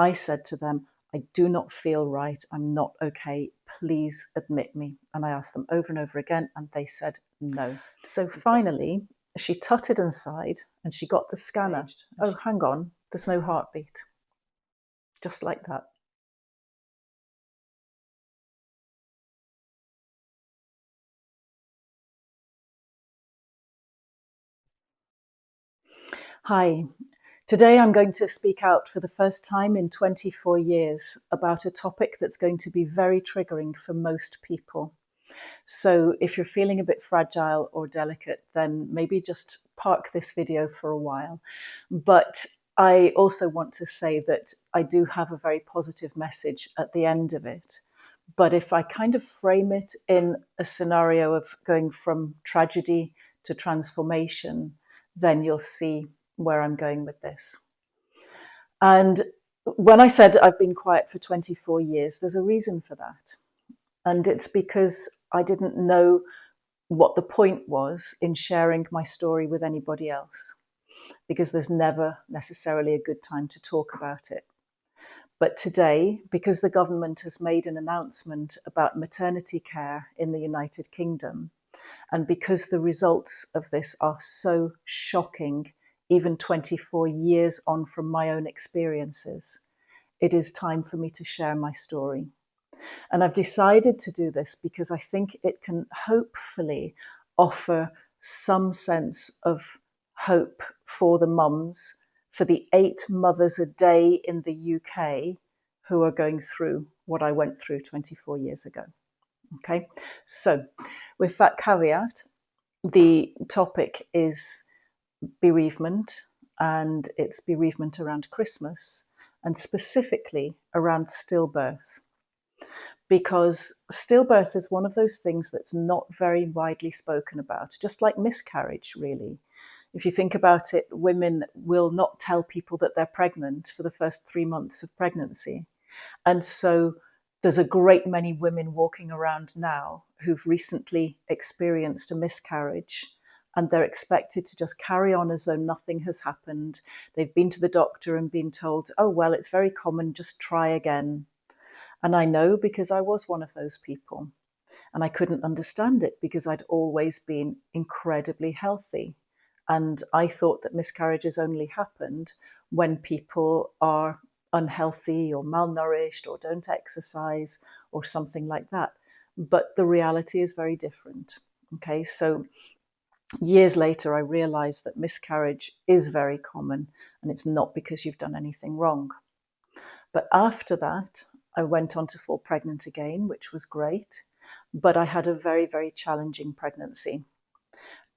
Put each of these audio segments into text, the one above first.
I said to them, I do not feel right. I'm not okay. Please admit me. And I asked them over and over again, and they said no. So finally, she tutted and sighed, and she got the scanner. Oh, hang on, there's no heartbeat. Just like that. Hi. Today I'm going to speak out for the first time in 24 years about a topic that's going to be very triggering for most people. So if you're feeling a bit fragile or delicate, then maybe just park this video for a while. But I also want to say that I do have a very positive message at the end of it. But if I kind of frame it in a scenario of going from tragedy to transformation, then you'll see where I'm going with this. And when I said I've been quiet for 24 years, there's a reason for that. And it's because I didn't know what the point was in sharing my story with anybody else, because there's never necessarily a good time to talk about it. But today, because the government has made an announcement about maternity care in the United Kingdom, and because the results of this are so shocking, even 24 years on from my own experiences, it is time for me to share my story. And I've decided to do this because I think it can hopefully offer some sense of hope for the mums, for the 8 mothers a day in the UK who are going through what I went through 24 years ago. Okay, so with that caveat, the topic is bereavement, and it's bereavement around Christmas, and specifically around stillbirth. Because stillbirth is one of those things that's not very widely spoken about, just like miscarriage, really. If you think about it, women will not tell people that they're pregnant for the first 3 months of pregnancy. And so there's a great many women walking around now who've recently experienced a miscarriage, and they're expected to just carry on as though nothing has happened. They've been to the doctor and been told, oh, well, it's very common, just try again. And I know because I was one of those people. And I couldn't understand it because I'd always been incredibly healthy. And I thought that miscarriages only happened when people are unhealthy or malnourished or don't exercise or something like that. But the reality is very different. Okay, so years later, I realized that miscarriage is very common, and it's not because you've done anything wrong. But after that, I went on to fall pregnant again, which was great. But I had a very, very challenging pregnancy.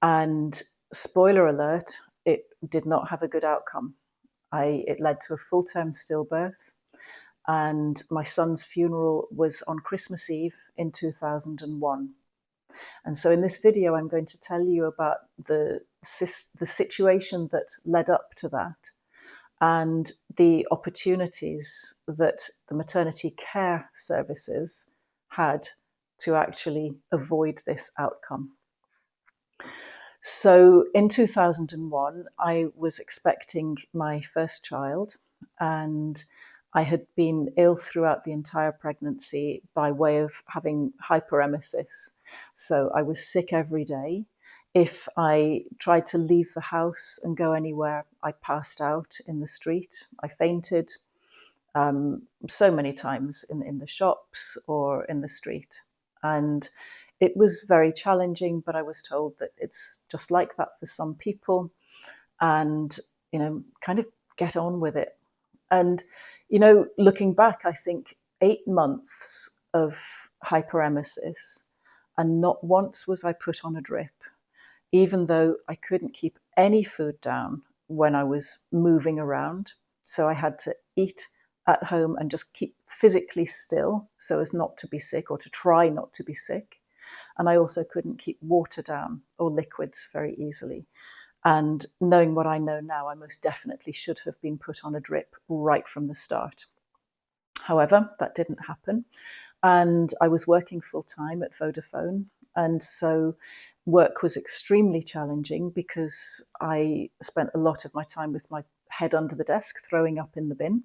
And spoiler alert, it did not have a good outcome. It led to a full-term stillbirth. And my son's funeral was on Christmas Eve in 2001. And so in this video, I'm going to tell you about the situation that led up to that, and the opportunities that the maternity care services had to actually avoid this outcome. So in 2001, I was expecting my first child, and I had been ill throughout the entire pregnancy by way of having hyperemesis. So I was sick every day. If I tried to leave the house and go anywhere, I passed out in the street. I fainted so many times in the shops or in the street. And it was very challenging, but I was told that it's just like that for some people, and, kind of get on with it. And, looking back, I think 8 months of hyperemesis, and not once was I put on a drip, even though I couldn't keep any food down when I was moving around. So I had to eat at home and just keep physically still so as not to be sick, or to try not to be sick. And I also couldn't keep water down or liquids very easily. And knowing what I know now, I most definitely should have been put on a drip right from the start. However, that didn't happen. And I was working full time at Vodafone. And so work was extremely challenging because I spent a lot of my time with my head under the desk, throwing up in the bin.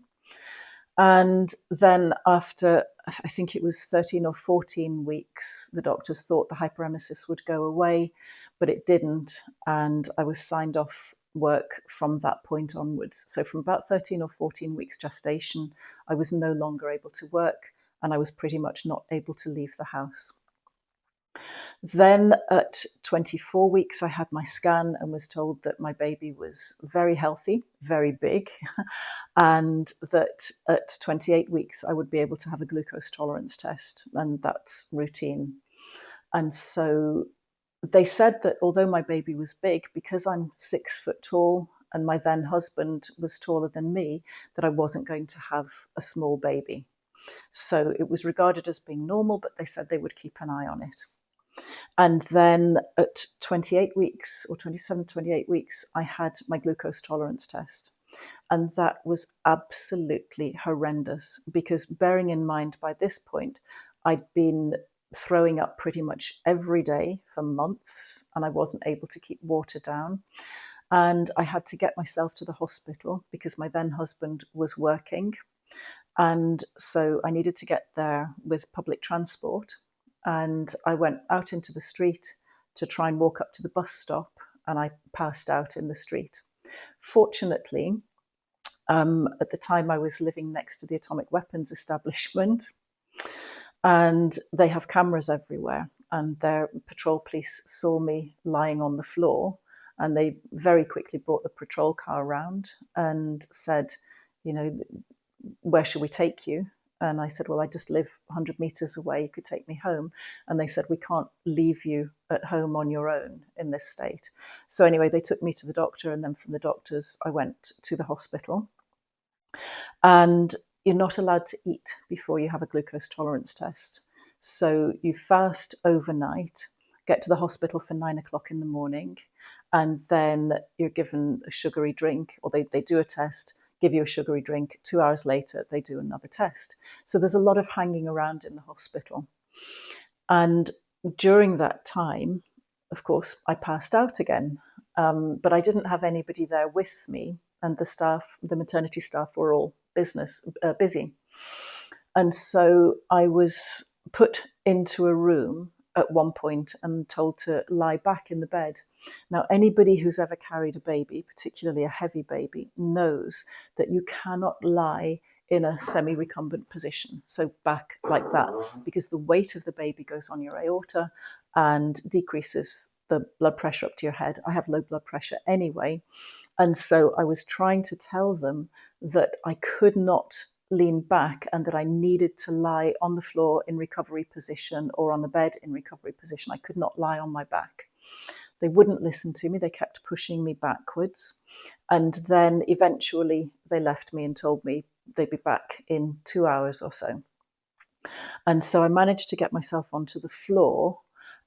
And then after, I think it was 13 or 14 weeks, the doctors thought the hyperemesis would go away, but it didn't. And I was signed off work from that point onwards. So from about 13 or 14 weeks gestation, I was no longer able to work, and I was pretty much not able to leave the house. Then at 24 weeks, I had my scan and was told that my baby was very healthy, very big, and that at 28 weeks, I would be able to have a glucose tolerance test, and that's routine. And so they said that although my baby was big, because I'm 6 foot tall and my then husband was taller than me, that I wasn't going to have a small baby. So it was regarded as being normal, but they said they would keep an eye on it. And then at 28 weeks or 27, 28 weeks, I had my glucose tolerance test. And that was absolutely horrendous because, bearing in mind by this point, I'd been throwing up pretty much every day for months and I wasn't able to keep water down. And I had to get myself to the hospital because my then husband was working. And so I needed to get there with public transport. And I went out into the street to try and walk up to the bus stop, and I passed out in the street. Fortunately, at the time I was living next to the atomic weapons establishment, and they have cameras everywhere, and their patrol police saw me lying on the floor, and they very quickly brought the patrol car around and said, you know, where should we take you? And I said, well, I just live 100 meters away. You could take me home. And they said, we can't leave you at home on your own in this state. So anyway, they took me to the doctor. And then from the doctors, I went to the hospital. And you're not allowed to eat before you have a glucose tolerance test. So you fast overnight, get to the hospital for 9 o'clock in the morning, and then you're given a sugary drink, or they do a test, give you a sugary drink. 2 hours later, they do another test. So there's a lot of hanging around in the hospital. And during that time, of course, I passed out again, but I didn't have anybody there with me, and the staff, the maternity staff, were all busy. And so I was put into a room at one point and told to lie back in the bed. Now, anybody who's ever carried a baby, particularly a heavy baby, knows that you cannot lie in a semi-recumbent position, so back like that, because the weight of the baby goes on your aorta and decreases the blood pressure up to your head. I have low blood pressure anyway, and so I was trying to tell them that I could not lean back and that I needed to lie on the floor in recovery position or on the bed in recovery position. I could not lie on my back. They wouldn't listen to me. They kept pushing me backwards. And then eventually they left me and told me they'd be back in 2 hours or so. And so I managed to get myself onto the floor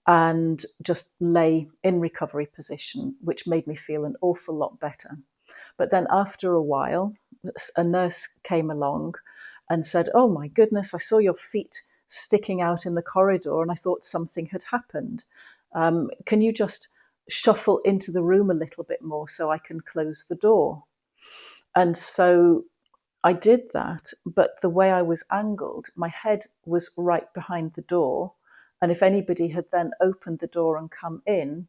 and just lay in recovery position, which made me feel an awful lot better. But then after a while, a nurse came along and said, oh my goodness, I saw your feet sticking out in the corridor and I thought something had happened. Can you just shuffle into the room a little bit more so I can close the door? And so I did that, but the way I was angled, my head was right behind the door. And if anybody had then opened the door and come in,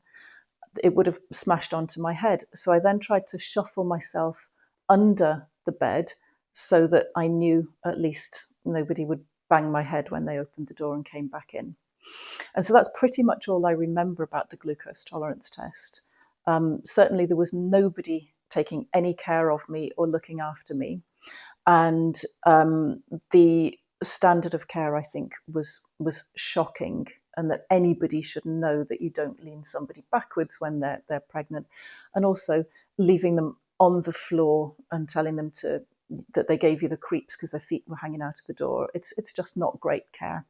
it would have smashed onto my head. So I then tried to shuffle myself under the bed so that I knew at least nobody would bang my head when they opened the door and came back in. And so that's pretty much all I remember about the glucose tolerance test. Certainly there was nobody taking any care of me or looking after me. And the standard of care, I think, was shocking, and that anybody should know that you don't lean somebody backwards when they're pregnant, and also leaving them on the floor and telling them that they gave you the creeps because their feet were hanging out of the door. It's just not great care.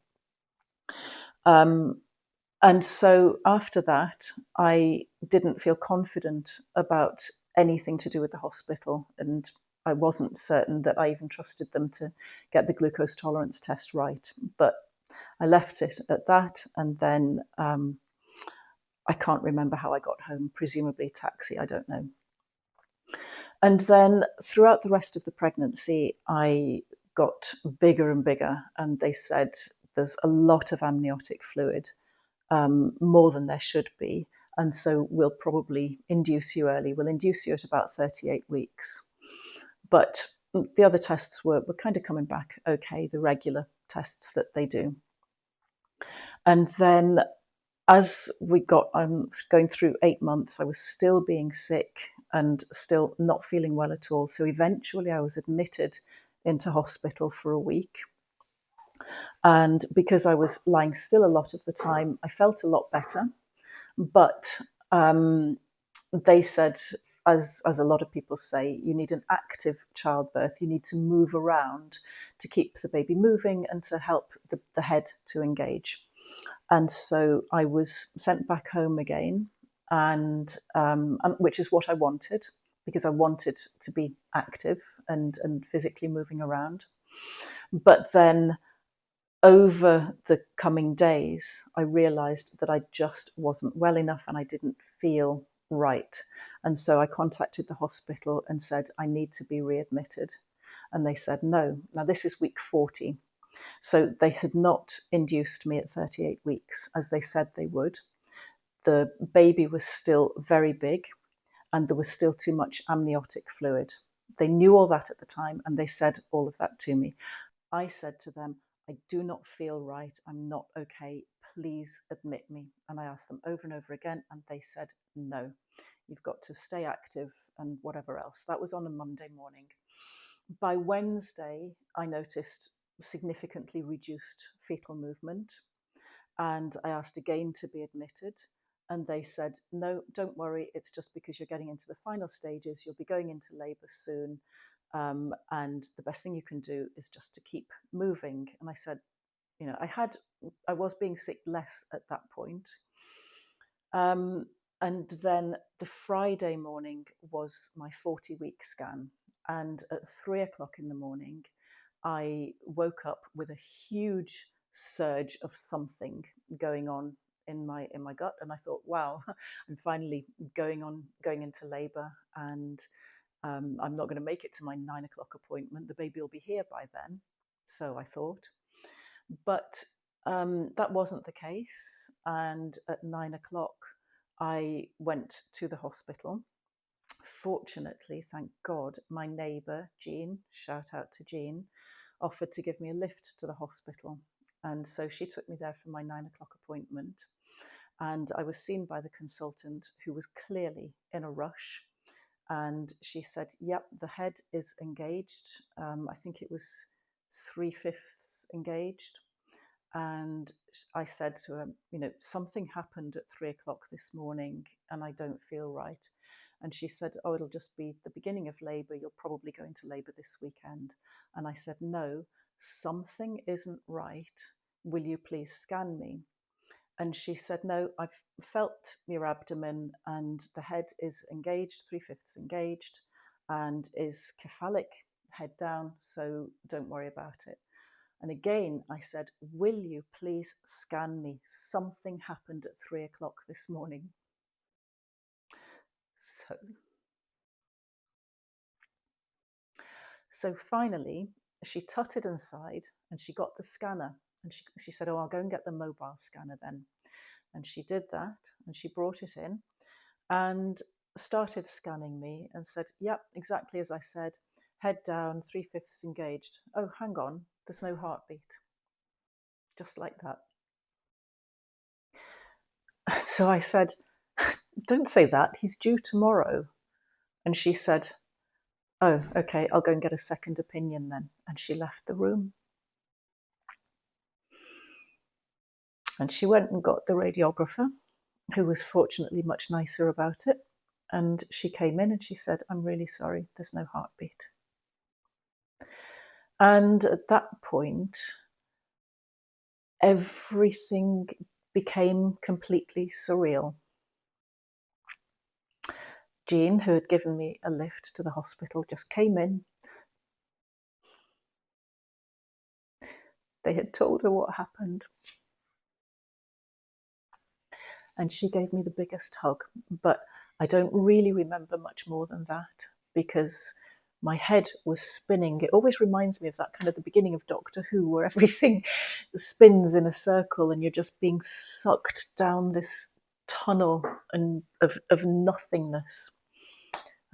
And so after that, I didn't feel confident about anything to do with the hospital, and I wasn't certain that I even trusted them to get the glucose tolerance test right. But I left it at that, and then I can't remember how I got home, presumably taxi, I don't know. And then throughout the rest of the pregnancy, I got bigger and bigger, and they said there's a lot of amniotic fluid, more than there should be, and so we'll probably induce you early. We'll induce you at about 38 weeks. But the other tests were kind of coming back okay, the regular tests that they do. And then as I'm going through 8 months, I was still being sick and still not feeling well at all. So eventually I was admitted into hospital for a week. And because I was lying still a lot of the time, I felt a lot better. But they said, as a lot of people say, you need an active childbirth. You need to move around to keep the baby moving and to help the head to engage. And so I was sent back home again, and which is what I wanted, because I wanted to be active and physically moving around. But then over the coming days, I realized that I just wasn't well enough and I didn't feel right. And so I contacted the hospital and said, I need to be readmitted. And they said, no. Now, this is week 40. So they had not induced me at 38 weeks, as they said they would. The baby was still very big and there was still too much amniotic fluid. They knew all that at the time and they said all of that to me. I said to them, I do not feel right. I'm not okay. Please admit me. And I asked them over and over again, and they said, no, you've got to stay active and whatever else. That was on a Monday morning. By Wednesday, I noticed significantly reduced fetal movement, and I asked again to be admitted. And they said, no, don't worry. It's just because you're getting into the final stages. You'll be going into labour soon. And the best thing you can do is just to keep moving. And I said, I was being sick less at that point. And then the Friday morning was my 40-week scan. And at 3 o'clock in the morning, I woke up with a huge surge of something going on in my gut. And I thought, wow, I'm finally going into labour, and I'm not going to make it to my 9 o'clock appointment. The baby will be here by then. So I thought. But that wasn't the case. And at 9 o'clock, I went to the hospital. Fortunately, thank God, my neighbour, Jean, shout out to Jean, offered to give me a lift to the hospital. And so she took me there for my 9 o'clock appointment. And I was seen by the consultant, who was clearly in a rush. And she said, yep, the head is engaged. I think it was 3/5 engaged. And I said to her, something happened at 3 o'clock this morning and I don't feel right. And she said, oh, it'll just be the beginning of labour. You'll probably go into labour this weekend. And I said, no, something isn't right. Will you please scan me? And she said, no, I've felt your abdomen and the head is engaged, 3/5 engaged, and is cephalic, head down, so don't worry about it. And again, I said, will you please scan me? Something happened at 3 o'clock this morning. So finally, she tutted inside and she got the scanner. And she said, oh, I'll go and get the mobile scanner then. And she did that, and she brought it in and started scanning me and said, yep, exactly as I said, head down, 3/5 engaged. Oh, hang on, there's no heartbeat. Just like that. So I said, don't say that, he's due tomorrow. And she said, oh, okay, I'll go and get a second opinion then. And she left the room. And she went and got the radiographer, who was fortunately much nicer about it. And she came in and she said, I'm really sorry, there's no heartbeat. And at that point, everything became completely surreal. Jean, who had given me a lift to the hospital, just came in. They had told her what happened. And she gave me the biggest hug. But I don't really remember much more than that, because My head was spinning. It always reminds me of that kind of the beginning of Doctor Who, where everything spins in a circle and you're just being sucked down this tunnel of nothingness.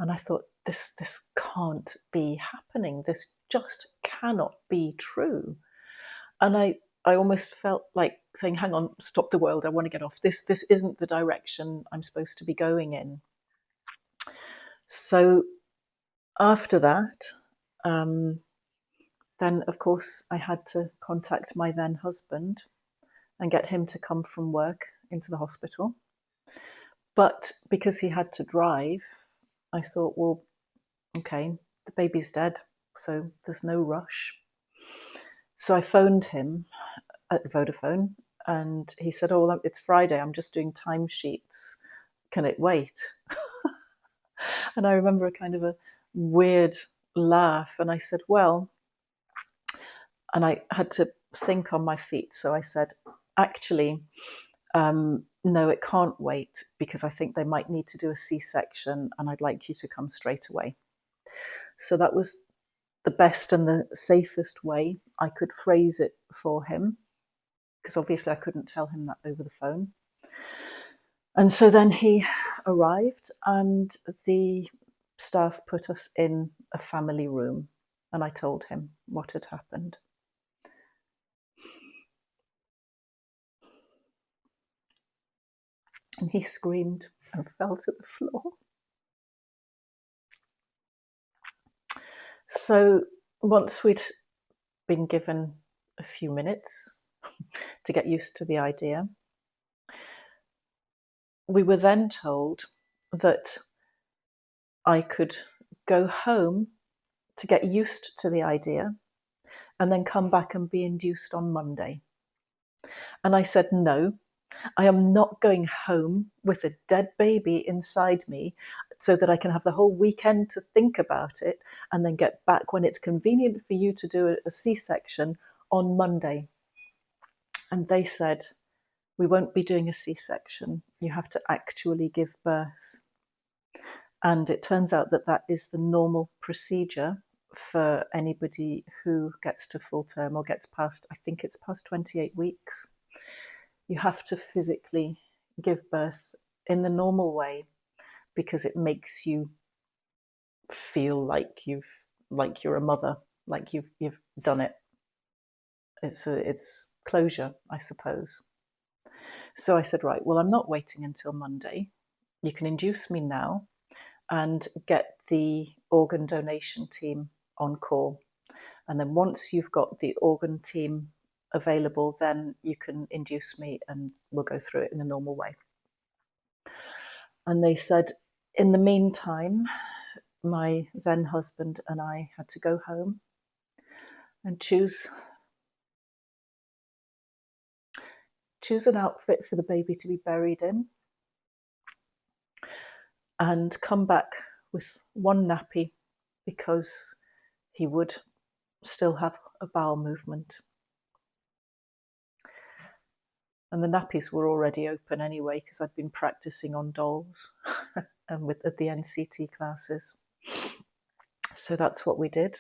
And I thought, this can't be happening. This just cannot be true. And I almost felt like saying, hang on, stop the world, I want to get off. This isn't the direction I'm supposed to be going in. So after that, then of course I had to contact my then husband and get him to come from work into the hospital. But because he had to drive, I thought, well, okay, the baby's dead, so there's no rush. So I phoned him at Vodafone and he said, oh, it's Friday, I'm just doing timesheets. Can it wait? And I remember a kind of a weird laugh. And I said, well, and I had to think on my feet. So I said, actually, no, it can't wait because I think they might need to do a C-section and I'd like you to come straight away. So that was the best and the safest way I could phrase it for him, because obviously I couldn't tell him that over the phone. And so then he arrived and the staff put us in a family room and I told him what had happened. And he screamed and fell to the floor. So once we'd been given a few minutes to get used to the idea, we were then told that I could go home to get used to the idea and then come back and be induced on Monday. And I said, no, I am not going home with a dead baby inside me so that I can have the whole weekend to think about it and then get back when it's convenient for you to do a C-section on Monday. And they said, we won't be doing a C-section. You have to actually give birth. And it turns out that that is the normal procedure for anybody who gets to full term or gets past, I think it's past 28 weeks. You have to physically give birth in the normal way because it makes you feel like you're a mother, like you've done it. It's closure, I suppose. So I said, right, well, I'm not waiting until Monday. You can induce me now and get the organ donation team on call. And then once you've got the organ team available, then you can induce me and we'll go through it in the normal way. And they said, in the meantime, my then husband and I had to go home and choose an outfit for the baby to be buried in and come back with one nappy because he would still have a bowel movement. And the nappies were already open anyway because I'd been practicing on dolls and at the NCT classes. So that's what we did.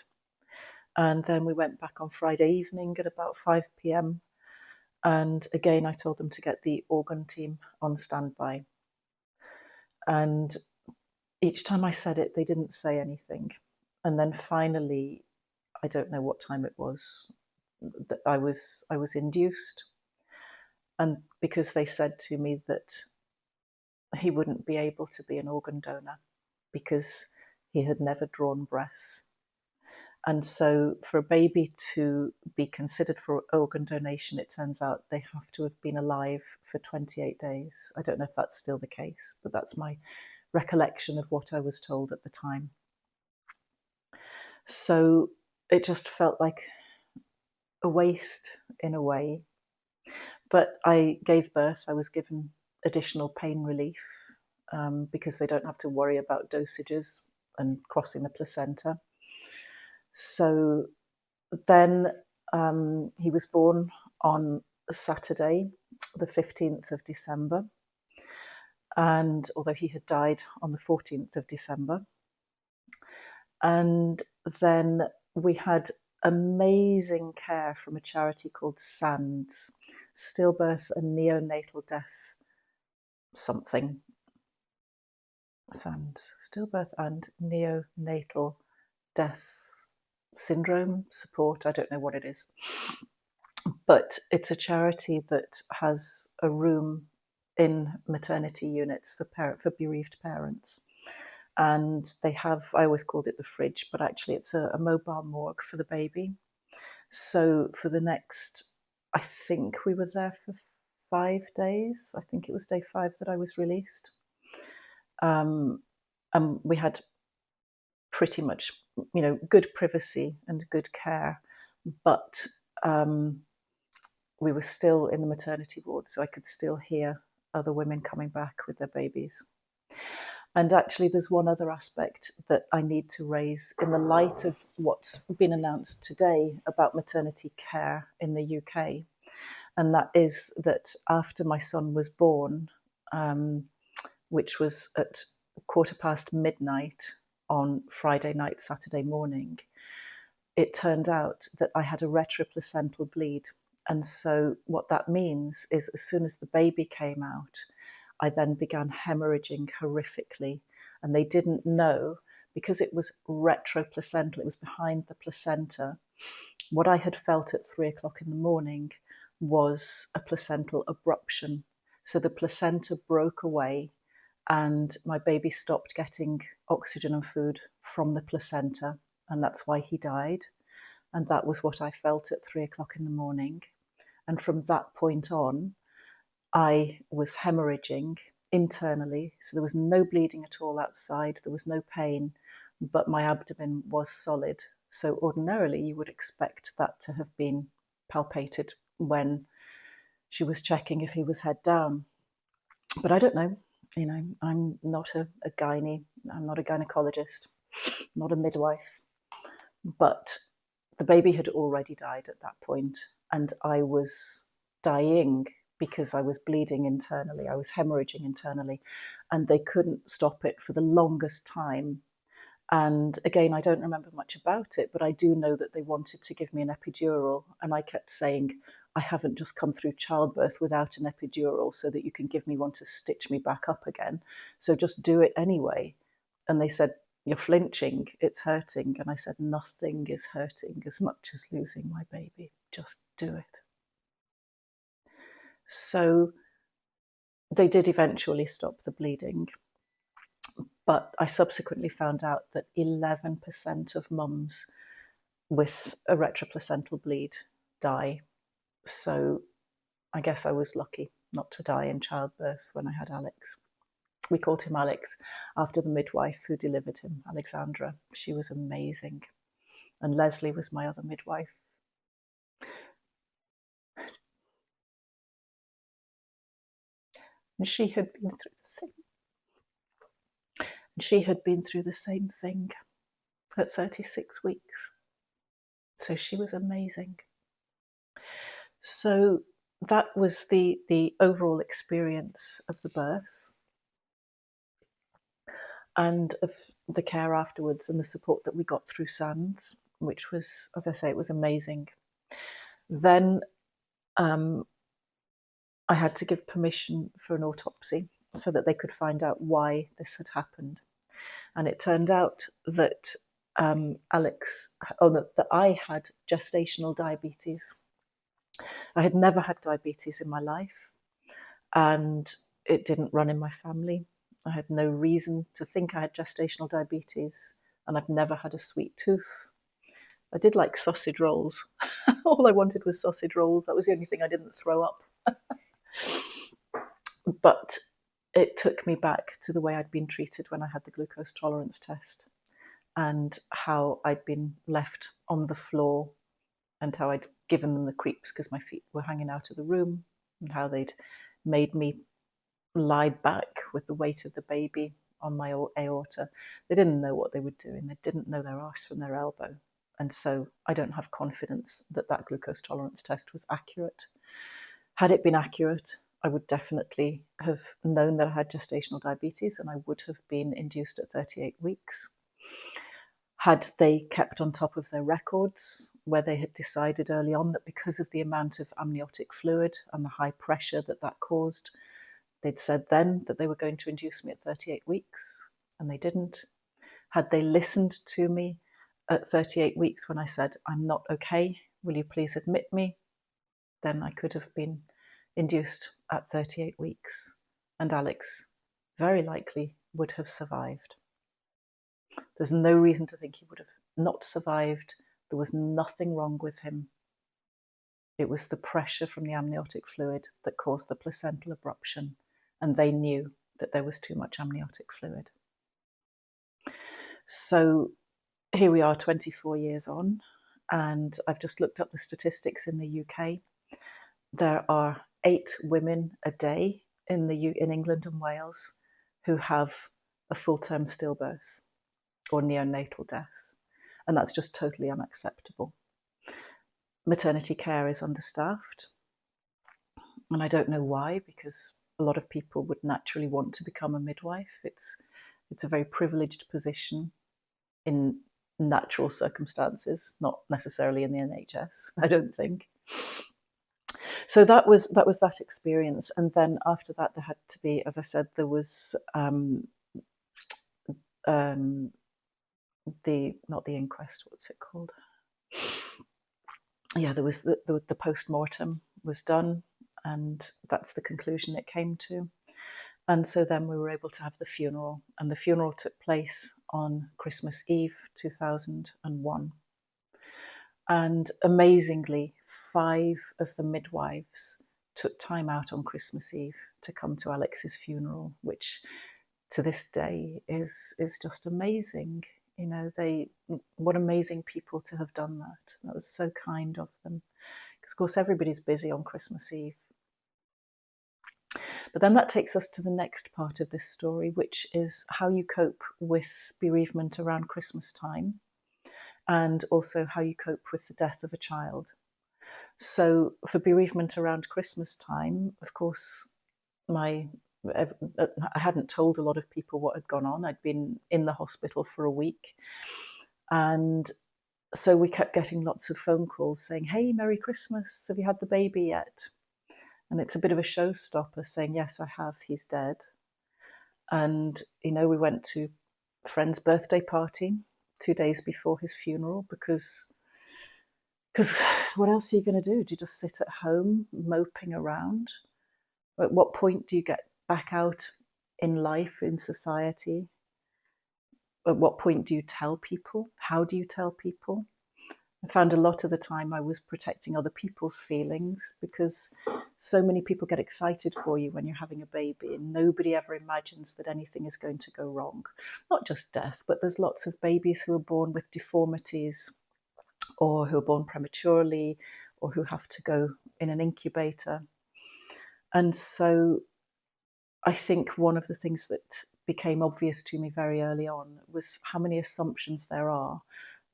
And then we went back on Friday evening at about 5 p.m. And again, I told them to get the organ team on standby. And each time I said it, they didn't say anything. And then finally, I don't know what time it was, that I was induced. And because they said to me that he wouldn't be able to be an organ donor because he had never drawn breath. And so for a baby to be considered for organ donation, it turns out they have to have been alive for 28 days. I don't know if that's still the case, but that's my recollection of what I was told at the time. So it just felt like a waste in a way. But I gave birth. I was given additional pain relief because they don't have to worry about dosages and crossing the placenta. So then he was born on Saturday, the 15th of December. And although he had died on the 14th of December. And then we had amazing care from a charity called SANDS, Stillbirth and Neonatal Death something. SANDS, Stillbirth and Neonatal Death Syndrome Support. I don't know what it is. But it's a charity that has a room in maternity units for bereaved parents. And they have, I always called it the fridge, but actually it's a mobile morgue for the baby. So for the next, I think we were there for 5 days. I think it was day 5 that I was released. And we had pretty much, good privacy and good care, but we were still in the maternity ward, so I could still hear other women coming back with their babies. And actually, there's one other aspect that I need to raise in the light of what's been announced today about maternity care in the UK. And that is that after my son was born, which was at midnight on Friday night, Saturday morning, it turned out that I had a retroplacental bleed. And so what that means is as soon as the baby came out, I then began hemorrhaging horrifically. And they didn't know, because it was retroplacental, it was behind the placenta. What I had felt at 3 o'clock in the morning was a placental abruption. So the placenta broke away and my baby stopped getting oxygen and food from the placenta. And that's why he died. And that was what I felt at 3 o'clock in the morning. And from that point on, I was hemorrhaging internally. So there was no bleeding at all outside. There was no pain, but my abdomen was solid. So ordinarily you would expect that to have been palpated when she was checking if he was head down. But I don't know. I'm not a gynae. I'm not a gynecologist, not a midwife. But the baby had already died at that point, and I was dying because I was bleeding internally. I was hemorrhaging internally, and they couldn't stop it for the longest time. And again, I don't remember much about it, but I do know that they wanted to give me an epidural, and I kept saying, I haven't just come through childbirth without an epidural so that you can give me one to stitch me back up again. So just do it anyway. And they said, you're flinching, it's hurting. And I said, nothing is hurting as much as losing my baby. Just do it. So they did eventually stop the bleeding. But I subsequently found out that 11% of mums with a retroplacental bleed die. So I guess I was lucky not to die in childbirth when I had Alex. We called him Alex after the midwife who delivered him, Alexandra. She was amazing. And Leslie was my other midwife. And she had been through the same thing at 36 weeks. So she was amazing. So that was the overall experience of the birth and of the care afterwards and the support that we got through SANDS, which was, as I say, it was amazing. Then I had to give permission for an autopsy so that they could find out why this had happened. And it turned out that that I had gestational diabetes. I had never had diabetes in my life, and it didn't run in my family. I had no reason to think I had gestational diabetes, and I've never had a sweet tooth. I did like sausage rolls. All I wanted was sausage rolls. That was the only thing I didn't throw up. But it took me back to the way I'd been treated when I had the glucose tolerance test, and how I'd been left on the floor, and how I'd given them the creeps because my feet were hanging out of the room, and how they'd made me lie back with the weight of the baby on my aorta. They didn't know what they were doing. They didn't know their arse from their elbow. And so I don't have confidence that that glucose tolerance test was accurate. Had it been accurate, I would definitely have known that I had gestational diabetes, and I would have been induced at 38 weeks. Had they kept on top of their records, where they had decided early on that because of the amount of amniotic fluid and the high pressure that that caused, they'd said then that they were going to induce me at 38 weeks, and they didn't. Had they listened to me at 38 weeks when I said, I'm not okay, will you please admit me? Then I could have been induced at 38 weeks, and Alex very likely would have survived. There's no reason to think he would have not survived. There was nothing wrong with him. It was the pressure from the amniotic fluid that caused the placental abruption, and they knew that there was too much amniotic fluid. So here we are 24 years on, and I've just looked up the statistics in the UK. There are 8 women a day in England and Wales who have a full-term stillbirth or neonatal death, and that's just totally unacceptable. Maternity care is understaffed, and I don't know why, because a lot of people would naturally want to become a midwife. It's a very privileged position in natural circumstances, not necessarily in the NHS, I don't think. So that was that experience, and then after that there had to be, as I said, there was not the inquest, what's it called? Yeah, there was the post-mortem was done, and that's the conclusion it came to. And so then we were able to have the funeral, and the funeral took place on Christmas Eve 2001. And amazingly, 5 of the midwives took time out on Christmas Eve to come to Alex's funeral, which to this day is just amazing. You know, what amazing people to have done that. That was so kind of them, because of course everybody's busy on Christmas Eve. But then that takes us to the next part of this story, which is how you cope with bereavement around Christmas time, and also how you cope with the death of a child. So for bereavement around Christmas time, of course, I hadn't told a lot of people what had gone on. I'd been in the hospital for a week. And so we kept getting lots of phone calls saying, hey, Merry Christmas, have you had the baby yet? And it's a bit of a showstopper saying, yes, I have, he's dead. And, you know, we went to a friend's birthday party 2 days before his funeral, because what else are you going to do? Do you just sit at home moping around? At what point do you get back out in life, in society? At what point do you tell people? How do you tell people? I found a lot of the time I was protecting other people's feelings, because so many people get excited for you when you're having a baby, and nobody ever imagines that anything is going to go wrong. Not just death, but there's lots of babies who are born with deformities, or who are born prematurely, or who have to go in an incubator. And so I think one of the things that became obvious to me very early on was how many assumptions there are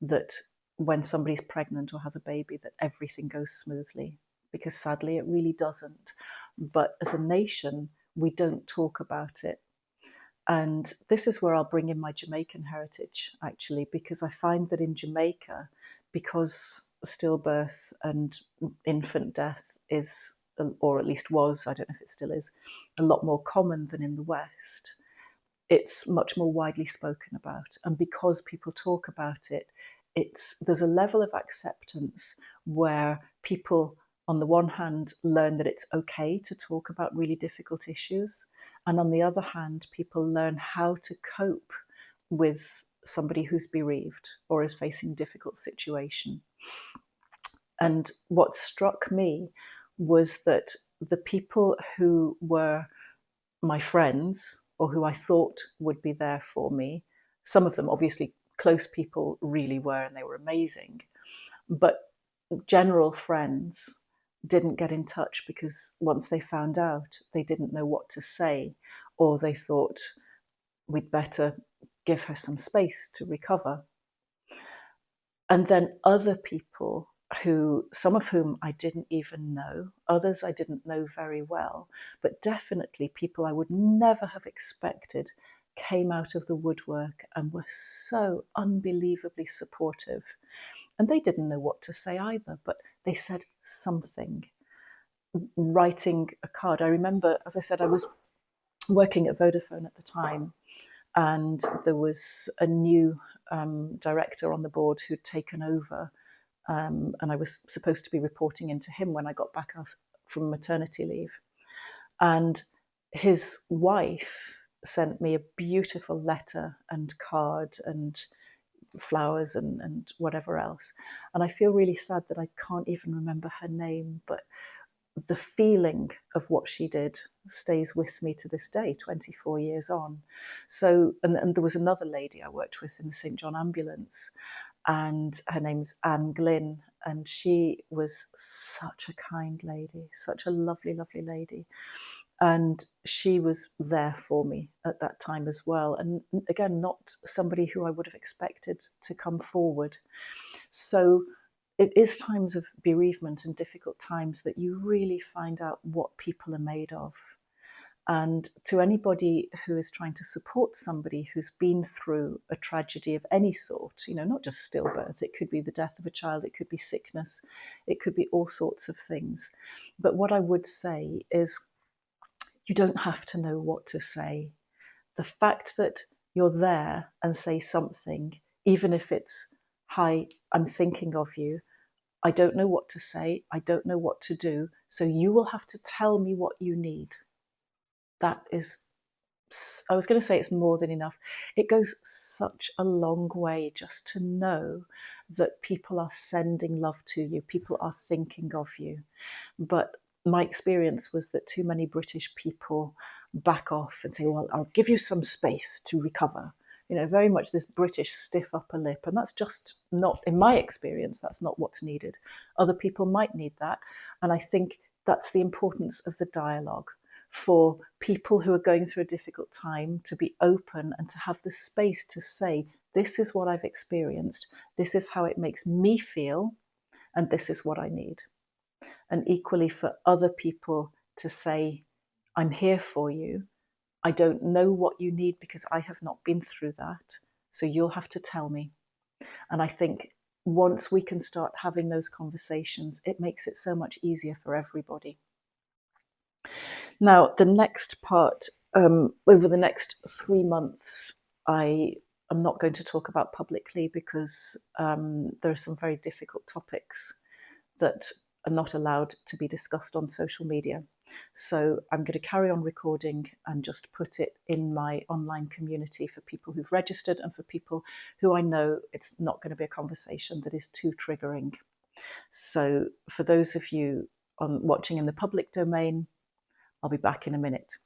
that when somebody's pregnant or has a baby, that everything goes smoothly, because sadly it really doesn't. But as a nation, we don't talk about it. And this is where I'll bring in my Jamaican heritage, actually, because I find that in Jamaica, because stillbirth and infant death is, or at least was, I don't know if it still is, a lot more common than in the West, it's much more widely spoken about. And because people talk about it, there's a level of acceptance where people, on the one hand, learn that it's okay to talk about really difficult issues, and on the other hand, people learn how to cope with somebody who's bereaved or is facing a difficult situation. And what struck me was that the people who were my friends, or who I thought would be there for me, some of them, obviously close people, really were, and they were amazing, but general friends didn't get in touch, because once they found out, they didn't know what to say, or they thought we'd better give her some space to recover. And then other people, some of whom I didn't even know, others I didn't know very well, but definitely people I would never have expected came out of the woodwork and were so unbelievably supportive. And they didn't know what to say either, but they said something. Writing a card. I remember, as I said, I was working at Vodafone at the time, and there was a new director on the board who'd taken over, and I was supposed to be reporting into him when I got back from maternity leave. And his wife sent me a beautiful letter and card and flowers and whatever else. And I feel really sad that I can't even remember her name, but the feeling of what she did stays with me to this day, 24 years on. So, and there was another lady I worked with in the St. John ambulance, and her name's Anne Glynn, and she was such a kind lady, such a lovely, lovely lady. And she was there for me at that time as well. And again, not somebody who I would have expected to come forward. So it is times of bereavement and difficult times that you really find out what people are made of. And to anybody who is trying to support somebody who's been through a tragedy of any sort, not just stillbirth, it could be the death of a child, it could be sickness, it could be all sorts of things. But what I would say is, you don't have to know what to say. The fact that you're there and say something, even if it's, "Hi, I'm thinking of you. I don't know what to say. I don't know what to do. So you will have to tell me what you need." That is, I was going to say it's more than enough. It goes such a long way just to know that people are sending love to you. People are thinking of you. But my experience was that too many British people back off and say, "Well, I'll give you some space to recover." Very much this British stiff upper lip. And that's just not, in my experience, that's not what's needed. Other people might need that. And I think that's the importance of the dialogue, for people who are going through a difficult time to be open and to have the space to say, "This is what I've experienced. This is how it makes me feel. And this is what I need." And equally for other people to say, "I'm here for you. I don't know what you need because I have not been through that. So you'll have to tell me." And I think once we can start having those conversations, it makes it so much easier for everybody. Now, the next part, over the next 3 months, I am not going to talk about publicly because there are some very difficult topics that are not allowed to be discussed on social media. So I'm going to carry on recording and just put it in my online community for people who've registered and for people who I know it's not going to be a conversation that is too triggering. So for those of you watching in the public domain, I'll be back in a minute.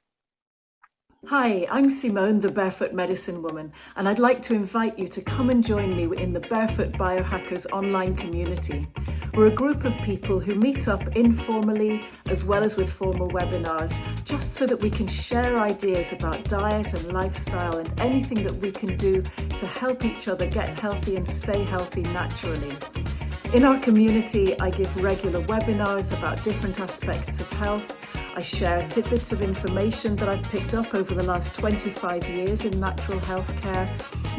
Hi, I'm Simone, the Barefoot Medicine Woman, and I'd like to invite you to come and join me in the Barefoot Biohackers online community. We're a group of people who meet up informally as well as with formal webinars, just so that we can share ideas about diet and lifestyle and anything that we can do to help each other get healthy and stay healthy naturally. In our community, I give regular webinars about different aspects of health. I share tidbits of information that I've picked up over the last 25 years in natural healthcare.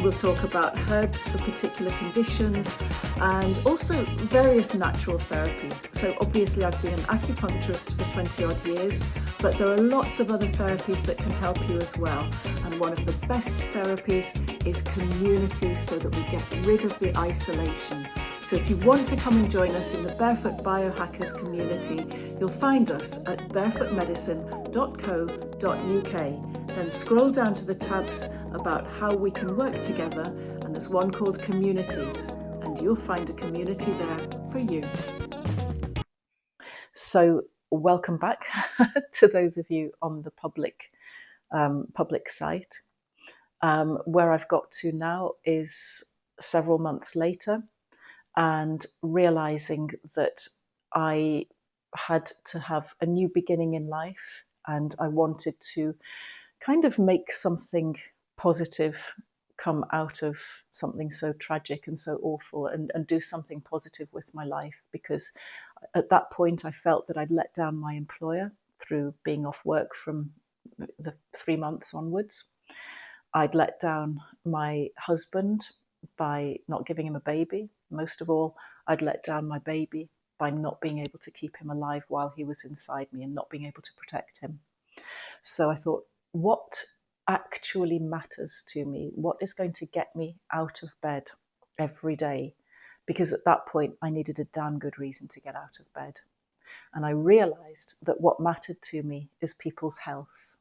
We'll talk about herbs for particular conditions and also various natural therapies. So obviously I've been an acupuncturist for 20 odd years, but there are lots of other therapies that can help you as well. And one of the best therapies is community, so that we get rid of the isolation. So if you want to come and join us in the Barefoot Biohackers community, you'll find us at barefootmedicine.co.uk. Then scroll down to the tabs about how we can work together, and there's one called Communities, and you'll find a community there for you. So welcome back to those of you on the public site. Where I've got to now is several months later, and realizing that I had to have a new beginning in life, and I wanted to kind of make something positive come out of something so tragic and so awful, and do something positive with my life, because at that point I felt that I'd let down my employer through being off work from the 3 months onwards. I'd let down my husband by not giving him a baby. Most of all, I'd let down my baby by not being able to keep him alive while he was inside me and not being able to protect him. So I thought, what actually matters to me? What is going to get me out of bed every day? Because at that point, I needed a damn good reason to get out of bed. And I realized that what mattered to me is people's health.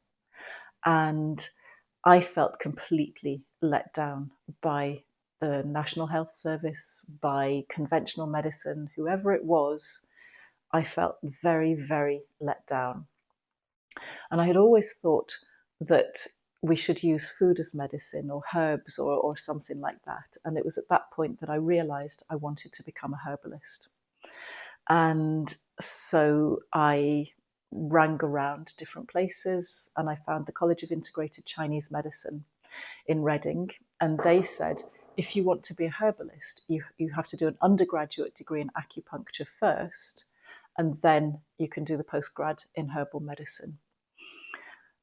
And I felt completely let down by the National Health Service, by conventional medicine, whoever it was. I felt very, very let down. And I had always thought that we should use food as medicine or herbs or something like that. And it was at that point that I realized I wanted to become a herbalist. And so I rang around different places and I found the College of Integrated Chinese Medicine in Reading. And they said, if you want to be a herbalist, you have to do an undergraduate degree in acupuncture first, and then you can do the postgrad in herbal medicine.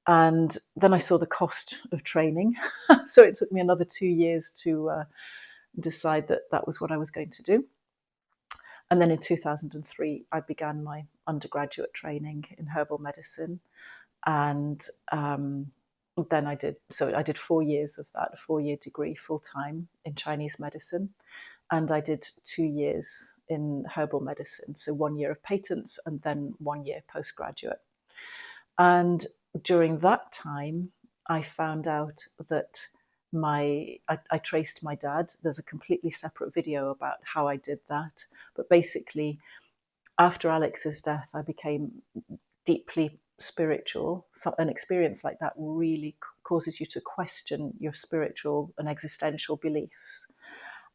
And then I saw the cost of training. So it took me another 2 years to decide that that was what I was going to do. And then in 2003, I began my undergraduate training in herbal medicine. And then I did 4 years of that, a 4-year degree full time in Chinese medicine. And I did 2 years in herbal medicine. So 1 year of patents and then 1 year postgraduate. And during that time, I found out that I traced my dad. There's a completely separate video about how I did that. But basically, after Alex's death, I became deeply spiritual. So an experience like that really causes you to question your spiritual and existential beliefs.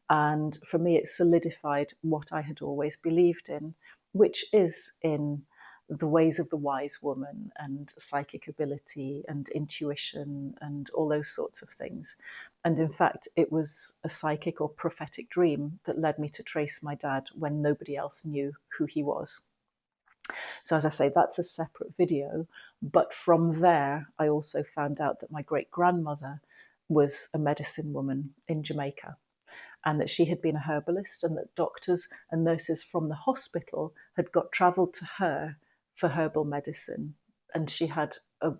And for me, it solidified what I had always believed in, which is in the ways of the wise woman and psychic ability and intuition and all those sorts of things. And in fact, it was a psychic or prophetic dream that led me to trace my dad when nobody else knew who he was. So as I say, that's a separate video. But from there, I also found out that my great-grandmother was a medicine woman in Jamaica, and that she had been a herbalist, and that doctors and nurses from the hospital had travelled to her for herbal medicine. And she had a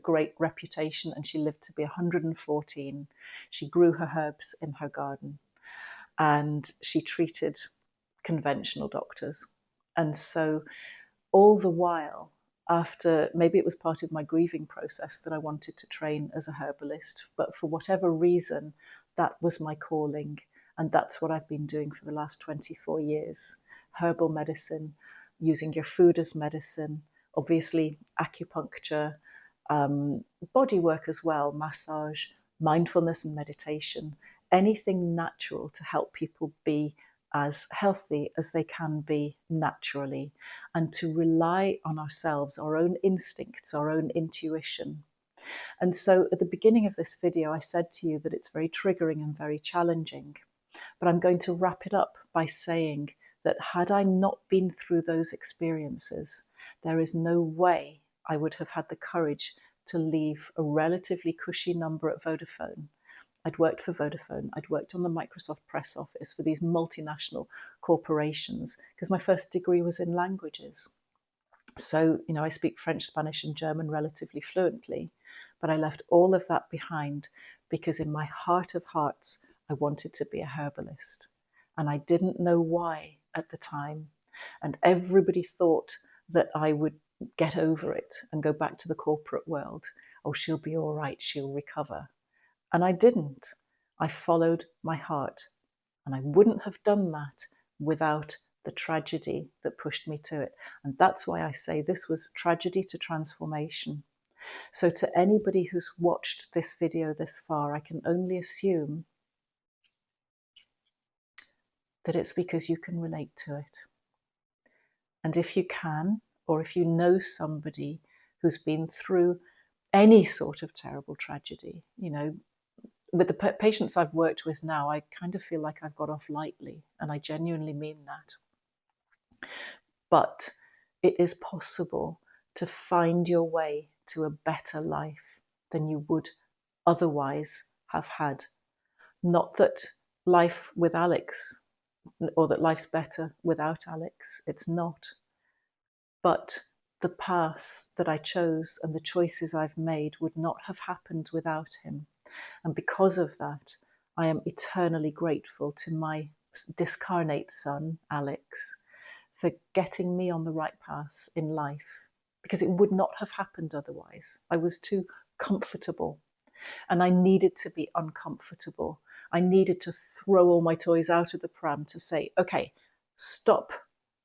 great reputation, and she lived to be 114. She grew her herbs in her garden, and she treated conventional doctors. And so all the while, after maybe it was part of my grieving process that I wanted to train as a herbalist, but for whatever reason, that was my calling. And that's what I've been doing for the last 24 years. Herbal medicine, using your food as medicine, obviously acupuncture, body work as well, massage, mindfulness and meditation, anything natural to help people be as healthy as they can be naturally, and to rely on ourselves, our own instincts, our own intuition. And so at the beginning of this video, I said to you that it's very triggering and very challenging, but I'm going to wrap it up by saying that had I not been through those experiences, there is no way I would have had the courage to leave a relatively cushy number at Vodafone. I'd worked for Vodafone, I'd worked on the Microsoft press office for these multinational corporations, because my first degree was in languages. So, I speak French, Spanish, and German relatively fluently, but I left all of that behind because in my heart of hearts, I wanted to be a herbalist. And I didn't know why at the time. And everybody thought that I would get over it and go back to the corporate world. Oh, she'll be all right, she'll recover. And I didn't. I followed my heart. And I wouldn't have done that without the tragedy that pushed me to it. And that's why I say this was tragedy to transformation. So to anybody who's watched this video this far, I can only assume that it's because you can relate to it. And if you can, or if you know somebody who's been through any sort of terrible tragedy, with the patients I've worked with now, I kind of feel like I've got off lightly, and I genuinely mean that. But it is possible to find your way to a better life than you would otherwise have had. Not that life with Alex, or that life's better without Alex, it's not. But the path that I chose and the choices I've made would not have happened without him. And because of that, I am eternally grateful to my discarnate son, Alex, for getting me on the right path in life, because it would not have happened otherwise. I was too comfortable, and I needed to be uncomfortable. I needed to throw all my toys out of the pram to say, okay, stop.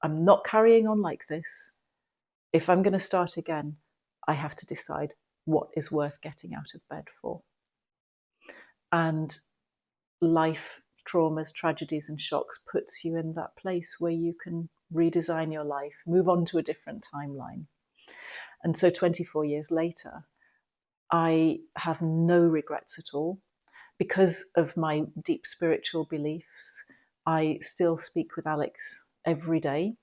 I'm not carrying on like this. If I'm going to start again, I have to decide what is worth getting out of bed for. And life traumas, tragedies and shocks puts you in that place where you can redesign your life, move on to a different timeline. And so 24 years later, I have no regrets at all. Because of my deep spiritual beliefs, I still speak with Alex every day.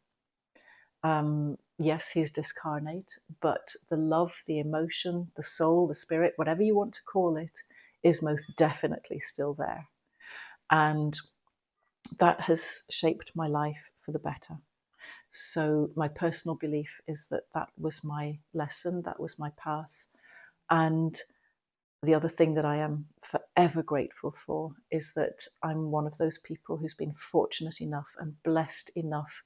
Yes, he's discarnate, but the love, the emotion, the soul, the spirit, whatever you want to call it, is most definitely still there. And that has shaped my life for the better. So my personal belief is that that was my lesson, that was my path. And the other thing that I am forever grateful for is that I'm one of those people who's been fortunate enough and blessed enough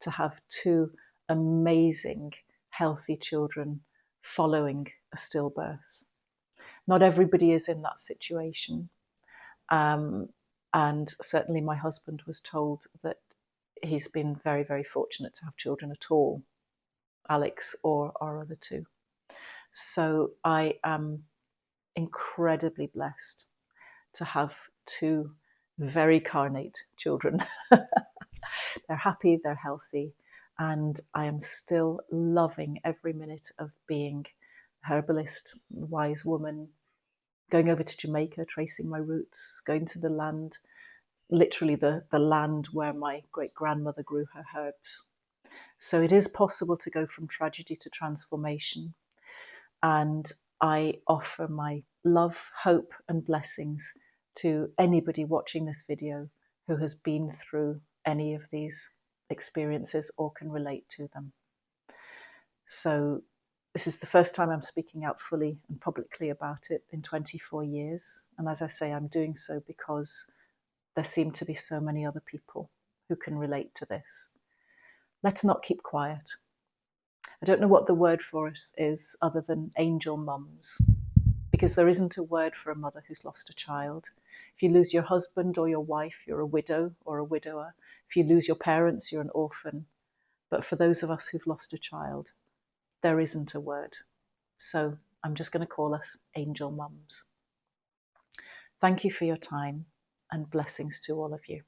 to have two amazing, healthy children following a stillbirth. Not everybody is in that situation. And certainly my husband was told that he's been very, very fortunate to have children at all, Alex or our other two. So I am incredibly blessed to have two very carnate children. They're happy, they're healthy, and I am still loving every minute of being herbalist, wise woman, going over to Jamaica, tracing my roots, going to the land, literally the land where my great-grandmother grew her herbs. So it is possible to go from tragedy to transformation. And I offer my love, hope, and blessings to anybody watching this video who has been through any of these experiences or can relate to them. So this is the first time I'm speaking out fully and publicly about it in 24 years. And as I say, I'm doing so because there seem to be so many other people who can relate to this. Let's not keep quiet. I don't know what the word for it is other than angel mums, because there isn't a word for a mother who's lost a child. If you lose your husband or your wife, you're a widow or a widower. If you lose your parents, you're an orphan. But for those of us who've lost a child, there isn't a word. So I'm just going to call us angel mums. Thank you for your time and blessings to all of you.